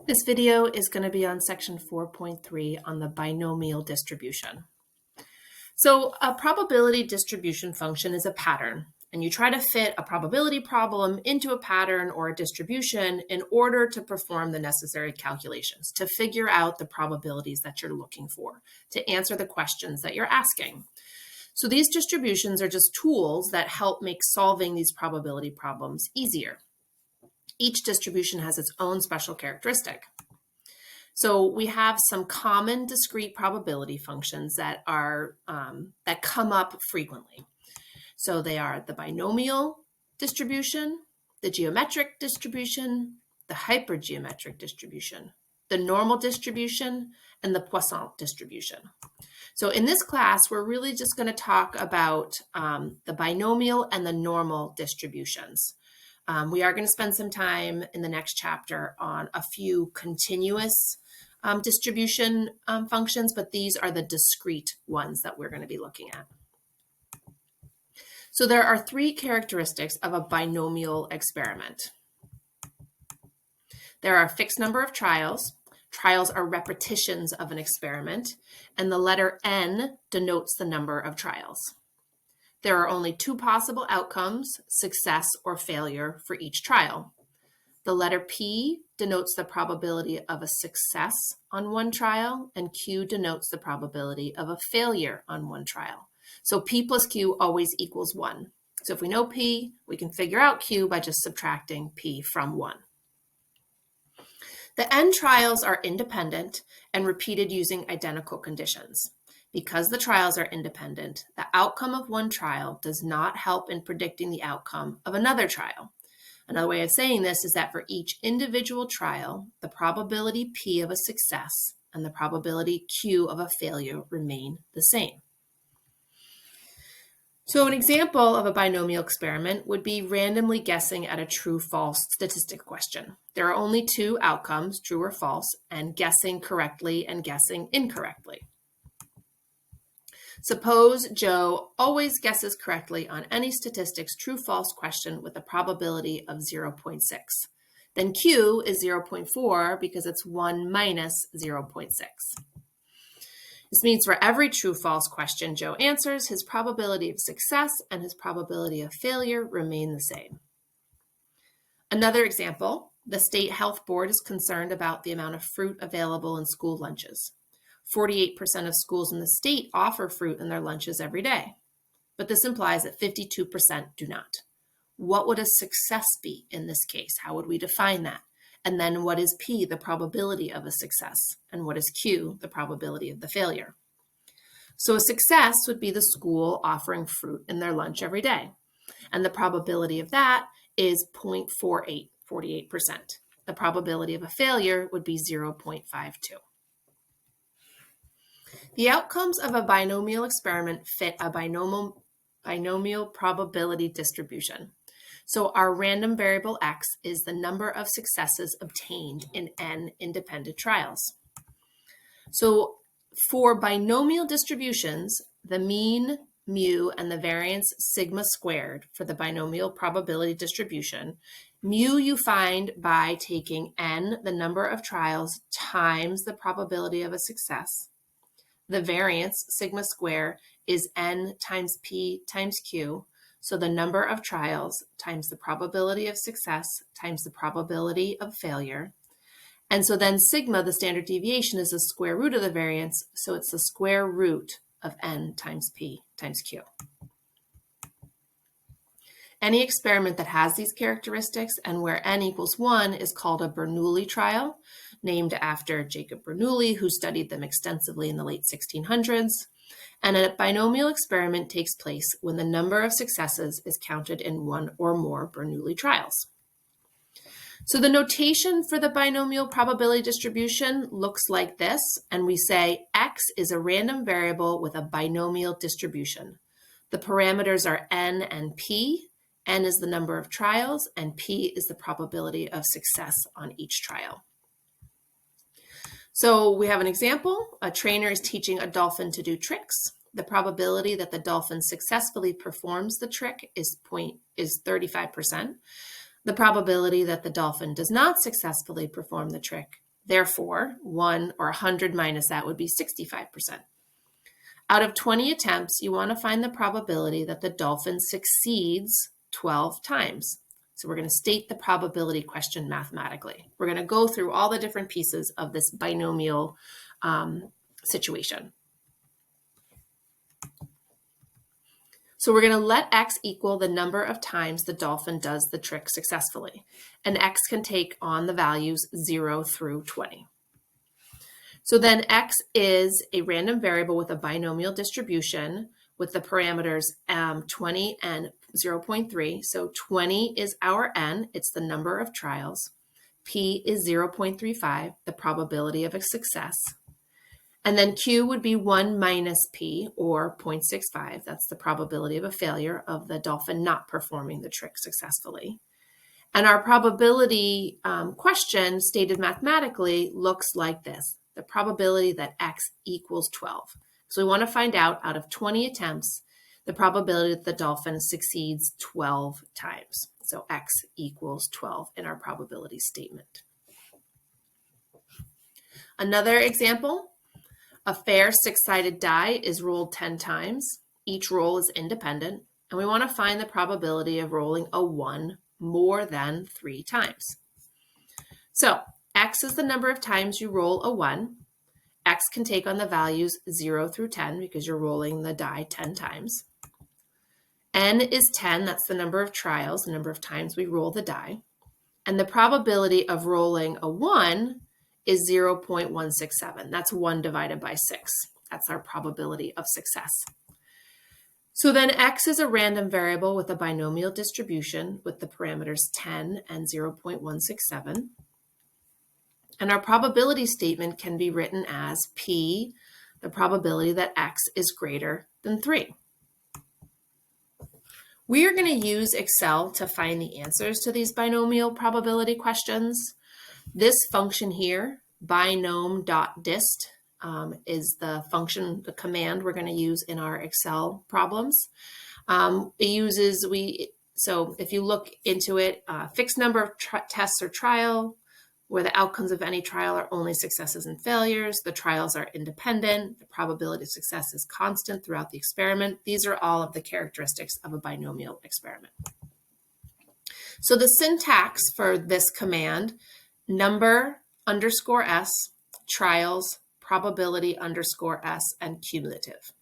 This video is going to be on section 4.3 on the binomial distribution. So a probability distribution function is a pattern, and you try to fit a probability problem into a pattern or a distribution in order to perform the necessary calculations, to figure out the probabilities that you're looking for, to answer the questions that you're asking. So these distributions are just tools that help make solving these probability problems easier. Each distribution has its own special characteristic. So we have some common discrete probability functions that are that come up frequently. So they are the binomial distribution, the geometric distribution, the hypergeometric distribution, the normal distribution, and the Poisson distribution. So in this class, we're really just going to talk about the binomial and the normal distributions. We are going to spend some time in the next chapter on a few continuous distribution functions, but these are the discrete ones that we're going to be looking at. So there are three characteristics of a binomial experiment. There are a fixed number of trials. Trials are repetitions of an experiment, and the letter N denotes the number of trials. There are only two possible outcomes, success or failure, for each trial. The letter P denotes the probability of a success on one trial, and Q denotes the probability of a failure on one trial. So P plus Q always equals 1. So if we know P, we can figure out Q by just subtracting P from 1. The N trials are independent and repeated using identical conditions. Because the trials are independent, the outcome of one trial does not help in predicting the outcome of another trial. Another way of saying this is that for each individual trial, the probability P of a success and the probability Q of a failure remain the same. So an example of a binomial experiment would be randomly guessing at a true-false statistic question. There are only two outcomes, true or false, and guessing correctly and guessing incorrectly. Suppose Joe always guesses correctly on any statistics true-false question with a probability of 0.6. Then Q is 0.4 because it's 1 minus 0.6. This means for every true-false question Joe answers, his probability of success and his probability of failure remain the same. Another example, the State Health Board is concerned about the amount of fruit available in school lunches. 48% of schools in the state offer fruit in their lunches every day, but this implies that 52% do not. What would a success be in this case? How would we define that? And then what is P, the probability of a success? And what is Q, the probability of the failure? So a success would be the school offering fruit in their lunch every day. And the probability of that is 0.48, 48%. The probability of a failure would be 0.52. The outcomes of a binomial experiment fit a binomial probability distribution. So our random variable x is the number of successes obtained in n independent trials. So for binomial distributions, the mean, mu, and the variance sigma squared for the binomial probability distribution, mu you find by taking n, the number of trials, times the probability of a success. The variance, sigma square, is n times p times q, so the number of trials times the probability of success times the probability of failure. And so then sigma, the standard deviation, is the square root of the variance, so it's the square root of n times p times q. Any experiment that has these characteristics and where n equals 1 is called a Bernoulli trial, named after Jacob Bernoulli, who studied them extensively in the late 1600s. And a binomial experiment takes place when the number of successes is counted in one or more Bernoulli trials. So the notation for the binomial probability distribution looks like this, and we say x is a random variable with a binomial distribution. The parameters are n and p. N is the number of trials, and p is the probability of success on each trial. So we have an example. A trainer is teaching a dolphin to do tricks. The probability that the dolphin successfully performs the trick is 35%. The probability that the dolphin does not successfully perform the trick Therefore, 1 or 100 minus that would be 65%. Out of 20 attempts, you want to find the probability that the dolphin succeeds 12 times. So we're going to state the probability question mathematically. We're going to go through all the different pieces of this binomial situation. So we're going to let x equal the number of times the dolphin does the trick successfully. And x can take on the values 0 through 20. So then x is a random variable with a binomial distribution with the parameters 20 and 0.3. So 20 is our n, it's the number of trials. P is 0.35, the probability of a success. And then Q would be 1 minus P, or 0.65. That's the probability of a failure of the dolphin not performing the trick successfully. And our probability question stated mathematically looks like this: the probability that x equals 12. So we want to find out of 20 attempts, the probability that the dolphin succeeds 12 times. So x equals 12 in our probability statement. Another example. A fair six-sided die is rolled 10 times. Each roll is independent, and we want to find the probability of rolling a 1 more than 3 times. So x is the number of times you roll a 1. X can take on the values 0 through 10 because you're rolling the die 10 times. N is 10, that's the number of trials, the number of times we roll the die. And the probability of rolling a 1 is 0.167. That's 1 divided by 6. That's our probability of success. So then x is a random variable with a binomial distribution with the parameters 10 and 0.167. And our probability statement can be written as P, the probability that x is greater than 3. We are going to use Excel to find the answers to these binomial probability questions. This function here, binom.dist, is the function, the command we're going to use in our Excel problems. So if you look into it, fixed number of tests or trial, where the outcomes of any trial are only successes and failures. The trials are independent. The probability of success is constant throughout the experiment. These are all of the characteristics of a binomial experiment. So the syntax for this command: number underscore s, trials, probability underscore s, and cumulative.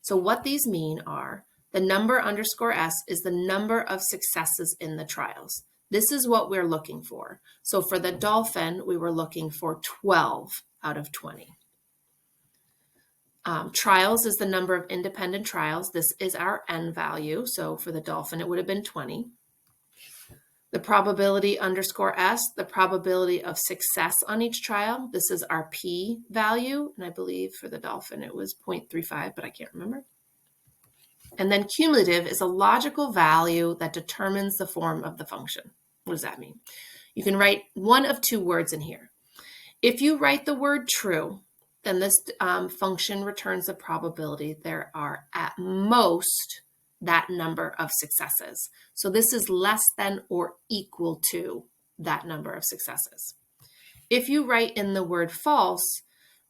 So what these mean are the number underscore s is the number of successes in the trials. This is what we're looking for. So for the dolphin, we were looking for 12 out of 20. Trials is the number of independent trials. This is our n value. So for the dolphin, it would have been 20. The probability underscore s, the probability of success on each trial. This is our p value. And I believe for the dolphin, it was 0.35, but I can't remember. And then cumulative is a logical value that determines the form of the function. What does that mean? You can write one of two words in here. If you write the word true, then this function returns the probability there are at most that number of successes. So this is less than or equal to that number of successes. If you write in the word false,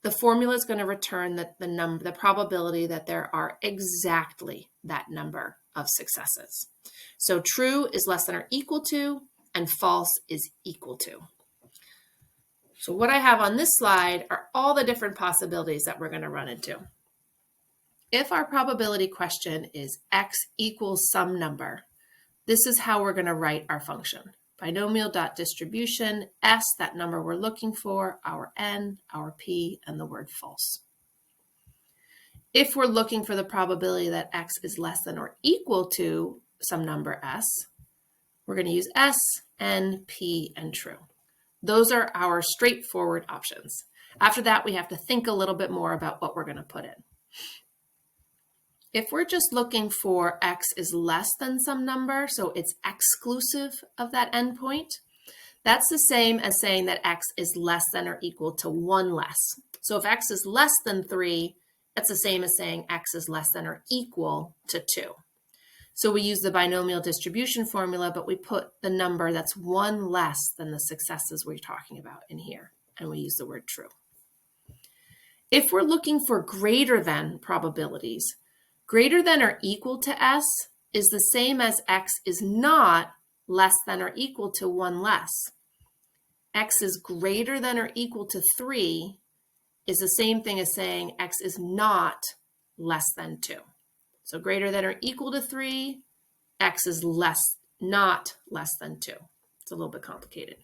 the formula is going to return the probability that there are exactly that number of successes. So true is less than or equal to, and false is equal to. So what I have on this slide are all the different possibilities that we're going to run into. If our probability question is x equals some number, this is how we're going to write our function. Binomial.distribution, s, that number we're looking for, our n, our p, and the word false. If we're looking for the probability that x is less than or equal to some number s, we're going to use s, n, p, and true. Those are our straightforward options. After that, we have to think a little bit more about what we're going to put in. If we're just looking for x is less than some number, so it's exclusive of that endpoint, that's the same as saying that x is less than or equal to 1 less. So if x is less than 3, that's the same as saying x is less than or equal to 2. So we use the binomial distribution formula, but we put the number that's 1 less than the successes we're talking about in here. and we use the word true. If we're looking for greater than probabilities, greater than or equal to S is the same as X is not less than or equal to 1 less. X is greater than or equal to 3 is the same thing as saying X is not less than 2. So greater than or equal to 3, X is not less than 2. It's a little bit complicated.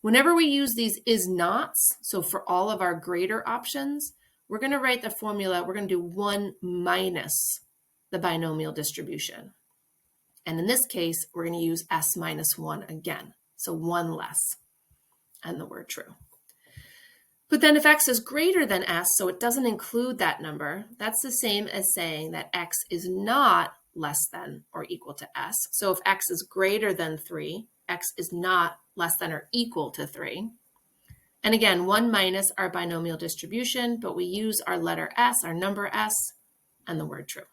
Whenever we use these is nots, so for all of our greater options, we're going to write the formula. We're going to do 1 minus the binomial distribution. And in this case, we're going to use S minus 1 again. So 1 less and the word true. But then if X is greater than S, so it doesn't include that number, that's the same as saying that X is not less than or equal to S. So if X is greater than 3, X is not less than or equal to 3. And again, 1 minus our binomial distribution, but we use our letter S, our number S, and the word true.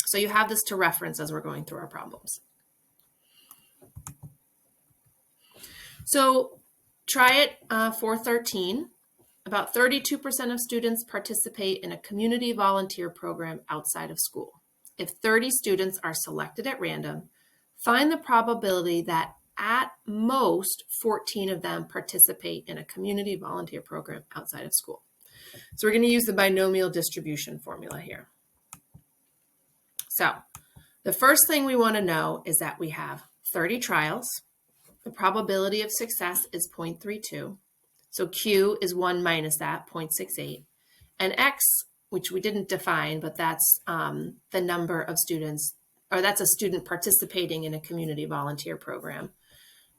So you have this to reference as we're going through our problems. So try it for 13. About 32% of students participate in a community volunteer program outside of school. If 30 students are selected at random, find the probability that at most 14 of them participate in a community volunteer program outside of school. So we're going to use the binomial distribution formula here. So the first thing we want to know is that we have 30 trials. The probability of success is 0.32. So Q is 1 minus that, 0.68. And X, which we didn't define, but that's the number of students, or that's a student participating in a community volunteer program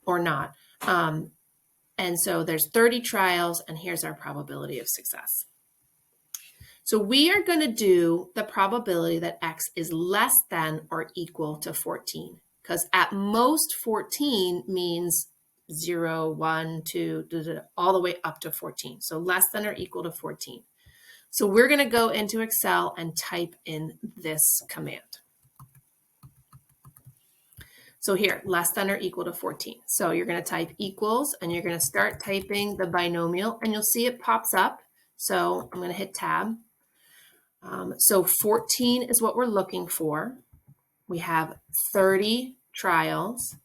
or not. And so there's 30 trials, and here's our probability of success. So we are going to do the probability that X is less than or equal to 14, because at most 14 means 0, 1, 2, all the way up to 14. So less than or equal to 14. So we're going to go into Excel and type in this command. So here, less than or equal to 14. So you're going to type equals, and you're going to start typing the binomial, and you'll see it pops up. So I'm going to hit tab. So 14 is what we're looking for. We have 30 trials.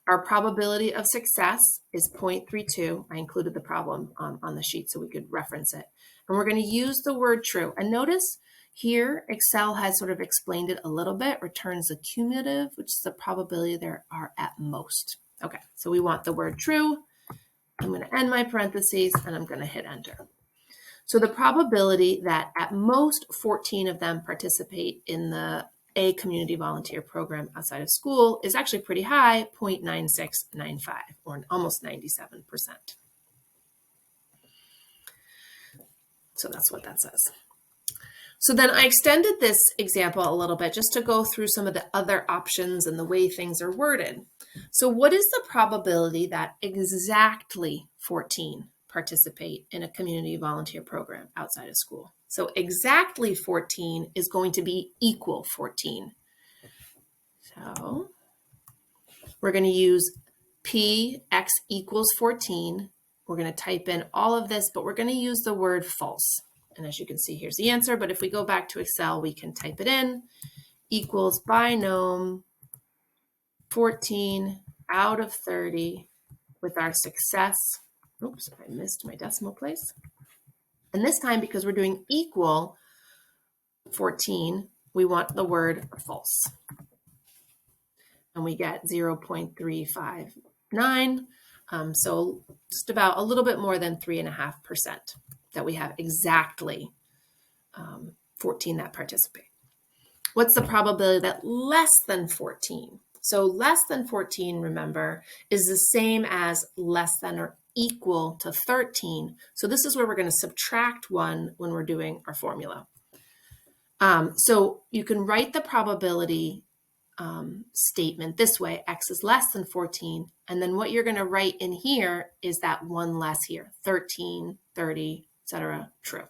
Our probability of success is 0.32. I included the problem on the sheet so we could reference it. And we're going to use the word true. And notice here, Excel has sort of explained it a little bit, returns the cumulative, which is the probability there are at most. Okay, so we want the word true. I'm going to end my parentheses, and I'm going to hit enter. So the probability that at most 14 of them participate in a community volunteer program outside of school is actually pretty high, 0.9695, or almost 97%. So that's what that says. So then I extended this example a little bit just to go through some of the other options and the way things are worded. So what is the probability that exactly 14 participate in a community volunteer program outside of school? So exactly 14 is going to be equal 14. So we're going to use P x equals 14. We're going to type in all of this, but we're going to use the word false. And as you can see, here's the answer. But if we go back to Excel, we can type it in. Equals binom 14 out of 30 with our success. Oops, I missed my decimal place. And this time, because we're doing equal 14, we want the word false. And we get 0.359. So just about a little bit more than 3.5% that we have exactly 14 that participate. What's the probability that less than 14? So less than 14, remember, is the same as less than or equal to 13. So this is where we're going to subtract 1 when we're doing our formula. So you can write the probability statement this way: X is less than 14. And then what you're going to write in here is that 1 less here, 13, 30, etc. true.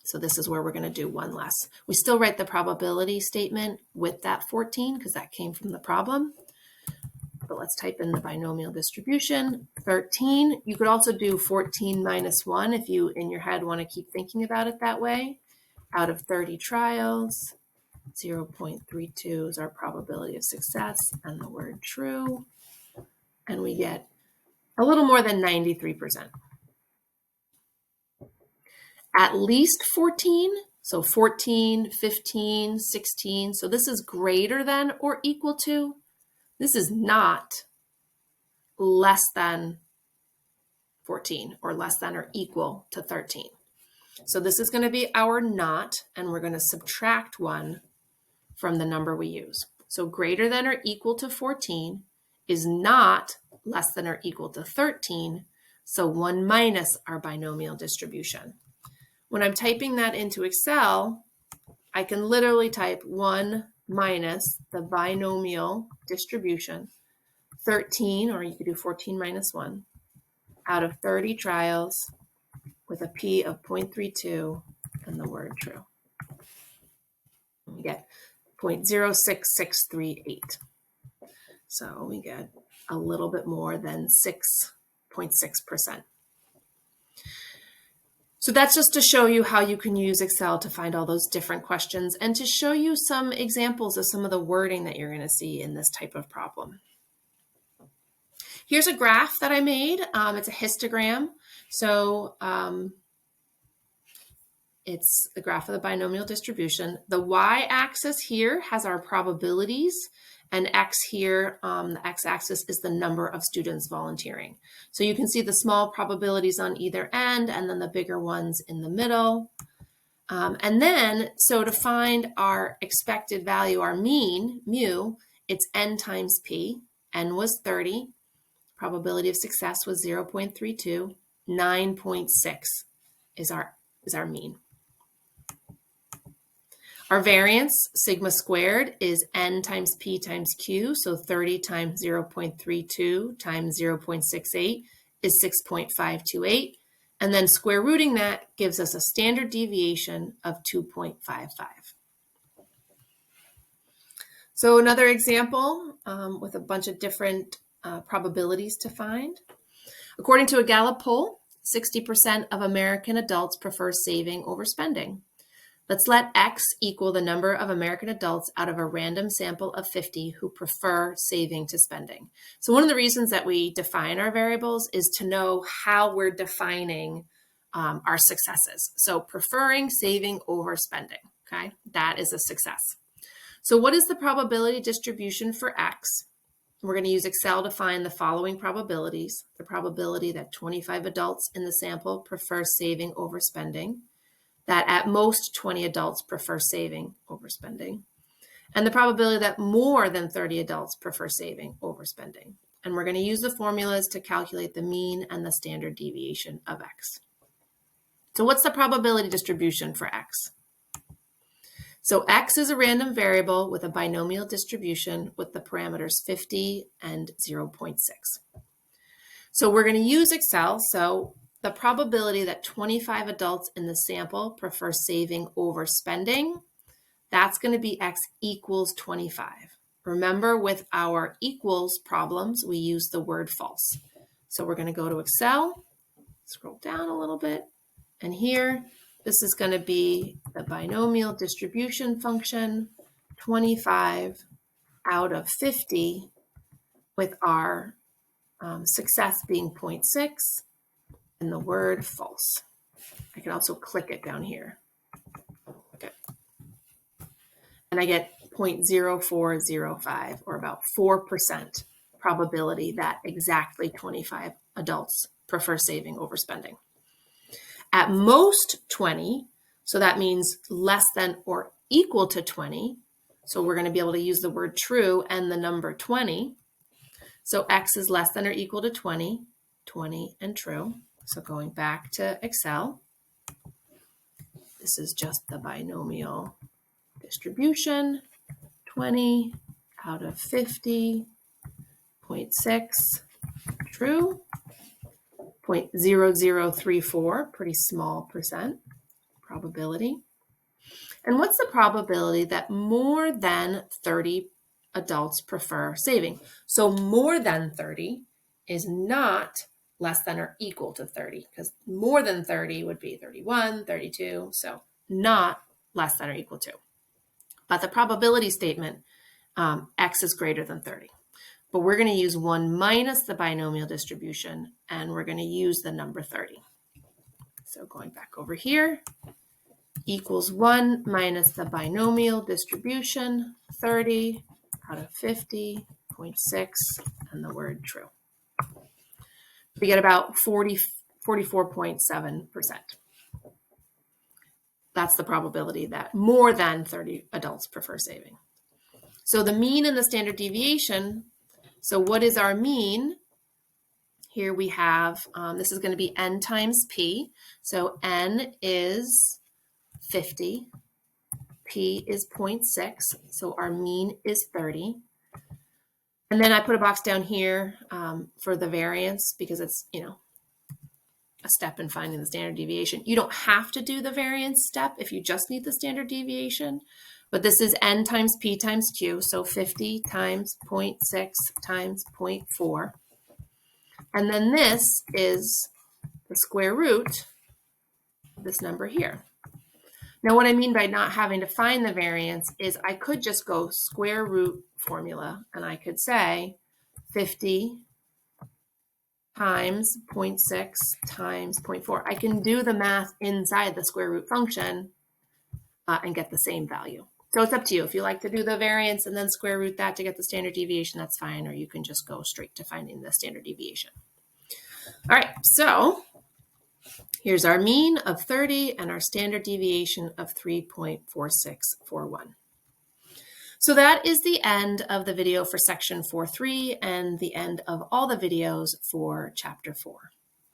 So this is where we're going to do 1 less. We still write the probability statement with that 14 because that came from the problem. but let's type in the binomial distribution, 13. You could also do 14 minus 1 if you, in your head, want to keep thinking about it that way. Out of 30 trials, 0.32 is our probability of success, and the word true. And we get a little more than 93%. At least 14, so 14, 15, 16. So this is greater than or equal to. This is not less than 14 or less than or equal to 13. So this is going to be our not, and we're going to subtract 1 from the number we use. So greater than or equal to 14 is not less than or equal to 13, so 1 minus our binomial distribution. When I'm typing that into Excel, I can literally type 1 minus the binomial distribution, 13, or you could do 14 minus 1, out of 30 trials with a P of 0.32 and the word true. We get 0.06638. So we get a little bit more than 6.6%. So that's just to show you how you can use Excel to find all those different questions and to show you some examples of some of the wording that you're going to see in this type of problem. Here's a graph that I made. It's a histogram. So it's the graph of the binomial distribution. The y-axis here has our probabilities, and x here, the x-axis is the number of students volunteering. So you can see the small probabilities on either end and then the bigger ones in the middle. And then, so to find our expected value, our mean, mu, it's n times p. N was 30. Probability of success was 0.32. 9.6 is our mean. Our variance, sigma squared, is n times p times q, so 30 times 0.32 times 0.68 is 6.528, and then square rooting that gives us a standard deviation of 2.55. So another example with a bunch of different probabilities to find. According to a Gallup poll, 60% of American adults prefer saving over spending. Let's let X equal the number of American adults out of a random sample of 50 who prefer saving to spending. So one of the reasons that we define our variables is to know how we're defining our successes. So preferring saving over spending, okay? That is a success. So what is the probability distribution for X? We're going to use Excel to find the following probabilities. The probability that 25 adults in the sample prefer saving over spending, that at most 20 adults prefer saving over spending, and the probability that more than 30 adults prefer saving over spending. And we're going to use the formulas to calculate the mean and the standard deviation of X. So what's the probability distribution for X? So X is a random variable with a binomial distribution with the parameters 50 and 0.6. So we're going to use Excel. So the probability that 25 adults in the sample prefer saving over spending, that's going to be X equals 25. Remember, with our equals problems, we use the word false. So we're going to go to Excel, scroll down a little bit, and here, this is going to be the binomial distribution function, 25 out of 50, with our success being 0.6 and the word false. I can also click it down here. Okay. And I get 0.0405, or about 4% probability that exactly 25 adults prefer saving over spending. At most 20, so that means less than or equal to 20. So we're going to be able to use the word true and the number 20. So X is less than or equal to 20, 20 and true. So going back to Excel, this is just the binomial distribution, 20 out of 50, 0.6, true. 0.0034, pretty small percent probability. And what's the probability that more than 30 adults prefer saving. So more than 30 is not less than or equal to 30, because more than 30 would be 31, 32, so not less than or equal to. But the probability statement, x is greater than 30. But we're going to use 1 minus the binomial distribution, and we're going to use the number 30. So going back over here, equals 1 minus the binomial distribution, 30 out of 50.6, and the word true. We get about 44.7%. That's the probability that more than 30 adults prefer saving. So the mean and the standard deviation. So what is our mean? Here we have, this is going to be n times p. So n is 50. P is 0.6. So our mean is 30. And then I put a box down here for the variance because it's, a step in finding the standard deviation. You don't have to do the variance step if you just need the standard deviation, but this is n times p times q, so 50 times 0.6 times 0.4. And then this is the square root of this number here. Now, what I mean by not having to find the variance is I could just go square root formula, and I could say 50 times 0.6 times 0.4. I can do the math inside the square root function and get the same value. So it's up to you. If you like to do the variance and then square root that to get the standard deviation, that's fine, or you can just go straight to finding the standard deviation. All right, so here's our mean of 30 and our standard deviation of 3.4641. So that is the end of the video for section 4.3 and the end of all the videos for chapter 4.